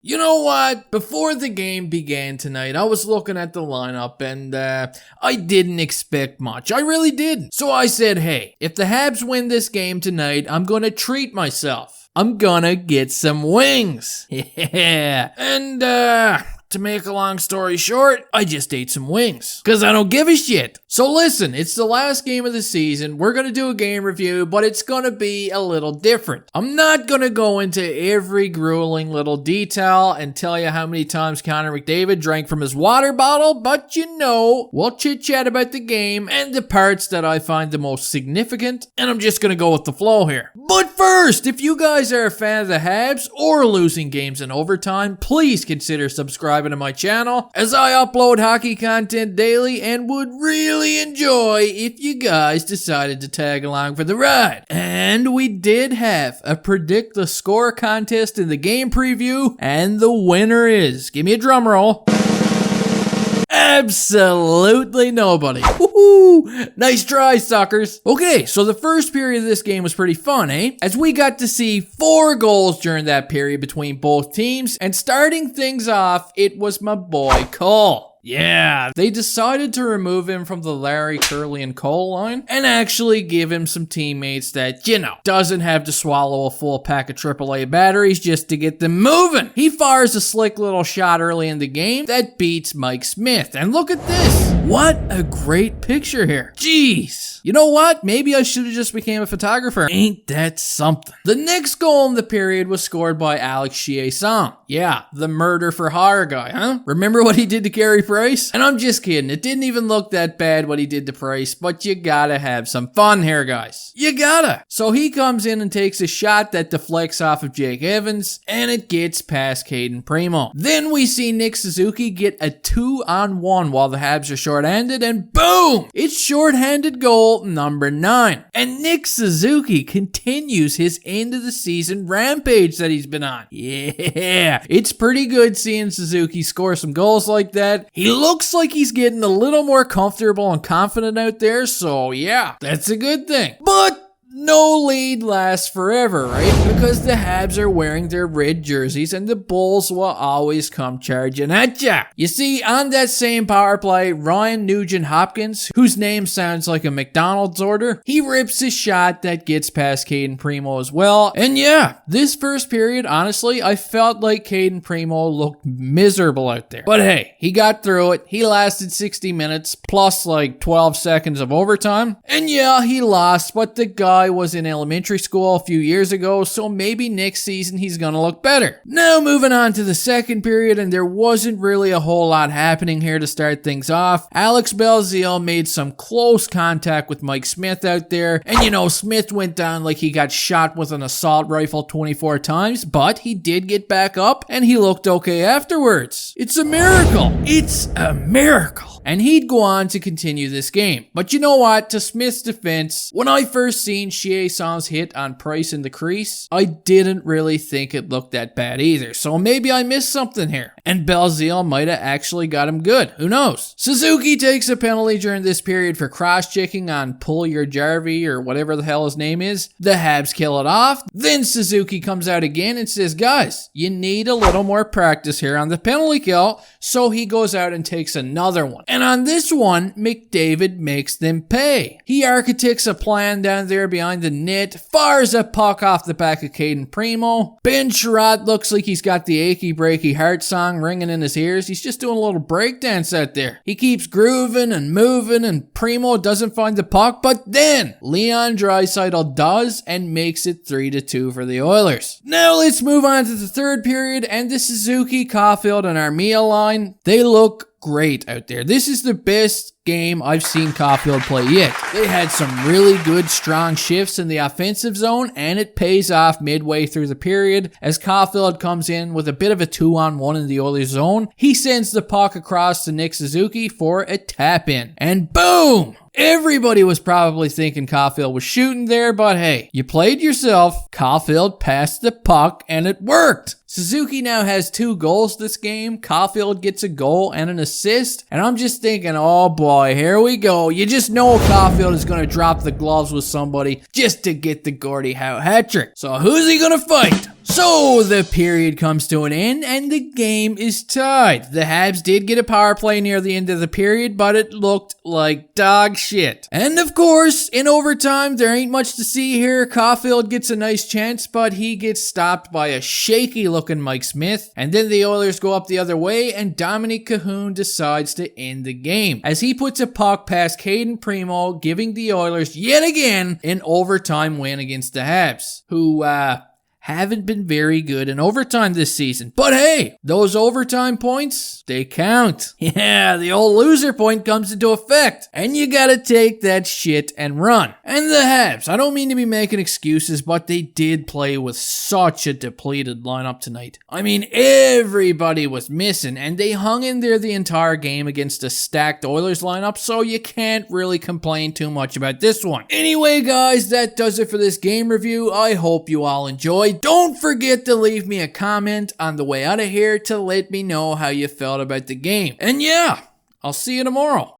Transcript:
You know what? Before the game began tonight, I was looking at the lineup and I didn't expect much. I really didn't. So I said, hey, if the Habs win this game tonight, I'm gonna treat myself. I'm gonna get some wings. Yeah. And to make a long story short, I just ate some wings. Cause I don't give a shit. So listen, it's the last game of the season. We're gonna do a game review, but it's gonna be a little different. I'm not gonna go into every grueling little detail and tell you how many times Connor McDavid drank from his water bottle, but you know, we'll chit chat about the game and the parts that I find the most significant, and I'm just gonna go with the flow here. But first, if you guys are a fan of the Habs or losing games in overtime, please consider subscribing to my channel, as I upload hockey content daily and would really enjoy if you guys decided to tag along for the ride. And we did have a predict the score contest in the game preview, and the winner is, give me a drum roll, absolutely nobody. Woohoo! Nice try, suckers. Okay, so the first period of this game was pretty fun, eh? As we got to see 4 goals during that period between both teams, and starting things off, it was my boy Cole. Yeah, they decided to remove him from the Larry, Curly, and Cole line and actually give him some teammates that, you know, doesn't have to swallow a full pack of AAA batteries just to get them moving. He fires a slick little shot early in the game that beats Mike Smith. And look at this. What a great picture here. Jeez. You know what? Maybe I should have just became a photographer. Ain't that something? The next goal in the period was scored by Alex Chiasson. Yeah, the murder for hire guy, huh? Remember what he did to Carey Price? And I'm just kidding. It didn't even look that bad what he did to Price, but you gotta have some fun here, guys. You gotta. So he comes in and takes a shot that deflects off of Jake Evans, and it gets past Caden Primo. Then we see Nick Suzuki get a 2-on-1 while the Habs are shorthanded, and boom! It's shorthanded goal number 9. And Nick Suzuki continues his end of the season rampage that he's been on. Yeah, it's pretty good seeing Suzuki score some goals like that. He looks like he's getting a little more comfortable and confident out there, so yeah, that's a good thing. But no lead lasts forever, right? Because the Habs are wearing their red jerseys and the Bulls will always come charging at ya. You see, on that same power play, Ryan Nugent Hopkins, whose name sounds like a McDonald's order, he rips a shot that gets past Caden Primo as well. And yeah, this first period, honestly, I felt like Caden Primo looked miserable out there. But hey, he got through it. He lasted 60 minutes plus like 12 seconds of overtime. And yeah, he lost, but the guy was in elementary school a few years ago, so maybe next season he's gonna look better. Now moving on to the second period, and there wasn't really a whole lot happening here to start things off. Alex Belzille made some close contact with Mike Smith out there, and you know, Smith went down like he got shot with an assault rifle 24 times, but he did get back up and he looked okay afterwards. It's a miracle. It's a miracle. And he'd go on to continue this game. But you know what? To Smith's defense, when I first seen Chiasson's hit on Price in the crease, I didn't really think it looked that bad either. So maybe I missed something here. And Belzille might have actually got him good. Who knows? Suzuki takes a penalty during this period for cross-checking on Pull Your Jarvie or whatever the hell his name is. The Habs kill it off. Then Suzuki comes out again and says, guys, you need a little more practice here on the penalty kill. So he goes out and takes another one. And on this one, McDavid makes them pay. He architects a plan down there behind the net, fires a puck off the back of Caden Primo. Ben Sherratt looks like he's got the achy breaky heart song ringing in his ears. He's just doing a little breakdance out there. He keeps grooving and moving, and Primo doesn't find the puck, but then Leon Draisaitl does and makes it 3-2 for the Oilers. Now let's move on to the third period, and the Suzuki, Caufield, and Armia line, they look great out there. This is the best game I've seen Caufield play yet. They had some really good strong shifts in the offensive zone, and it pays off midway through the period as Caufield comes in with a bit of a 2-on-1 in the Oilers zone. He sends the puck across to Nick Suzuki for a tap in, and boom! Everybody was probably thinking Caufield was shooting there, but hey, you played yourself. Caufield passed the puck and it worked. Suzuki now has 2 goals this game. Caufield gets a goal and an assist. And I'm just thinking, oh boy, here we go. You just know Caufield is going to drop the gloves with somebody just to get the Gordie Howe hat trick. So who's he going to fight? So the period comes to an end and the game is tied. The Habs did get a power play near the end of the period, but it looked like dog shit. And of course, in overtime, there ain't much to see here. Caufield gets a nice chance, but he gets stopped by a shaky looking Mike Smith. And then the Oilers go up the other way and Domonic Kahun decides to end the game as he puts a puck past Caden Primo, giving the Oilers yet again an overtime win against the Habs, who haven't been very good in overtime this season. But hey, those overtime points, they count. Yeah, the old loser point comes into effect. And you gotta take that shit and run. And the Habs, I don't mean to be making excuses, but they did play with such a depleted lineup tonight. I mean, everybody was missing, and they hung in there the entire game against a stacked Oilers lineup, so you can't really complain too much about this one. Anyway, guys, that does it for this game review. I hope you all enjoyed. Don't forget to leave me a comment on the way out of here to let me know how you felt about the game. And yeah, I'll see you tomorrow.